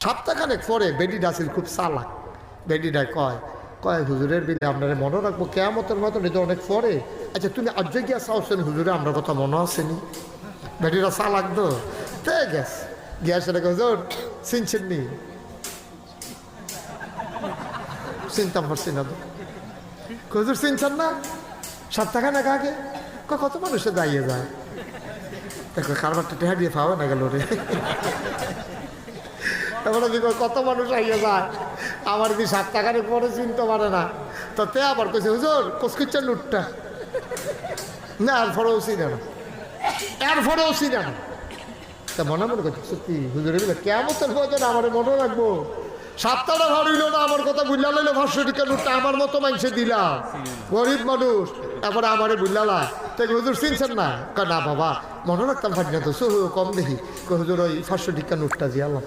সপ্তাহখানেক পরে বেডি ডাসিল খুব চালাক। বেডিডায় কয় কয় হুজুরের বিলে আপনারা মনে রাখবো কেয়ামতের মতন এটা অনেক পরে। আচ্ছা তুমি আজ গিয়া চাওছেন হুজুরে আমরা কথা মনে আসেনি। বেডিটা চালাক তো তে গেছ গিয়া সেটা হুজুর চিনছেন নি? চিনতাম পারছি না তো। হুজুর চিনছেন না? সপ্তাহখানেক আগে কত মানুষে দাঁড়িয়ে যায় দেখো কারবারটা টেহা দিয়ে পাওয়া না গেল রে। তারপরে কি কত মানুষ আইয়া যায় আমার কি 7 টাকার পরে চিনতে পারে না। তো তে আবার কইছে হুজুর কসকিচ্ছার লুটটা না আর ফরেও চিনে না, এর ফরেও চিনে না। তা মনে মনে করছে সত্যি হুজুরের বলে কেমন বলছেন আমার মনে রাখবো। 7 টাকা ভাড়িল না আমার কথা বুঝলা লইলে 500 টাকা লুটটা আমার মতো মানুষে দিলাম, গরিব মানুষ। তারপরে আমারে বুঝলালা তো হুজুর চিনছেন না? না বাবা মনে রাখতাম পারি না তো কম দেখি হুজুর ওই 500 টাকা নোটটা দিয়ে আলাম।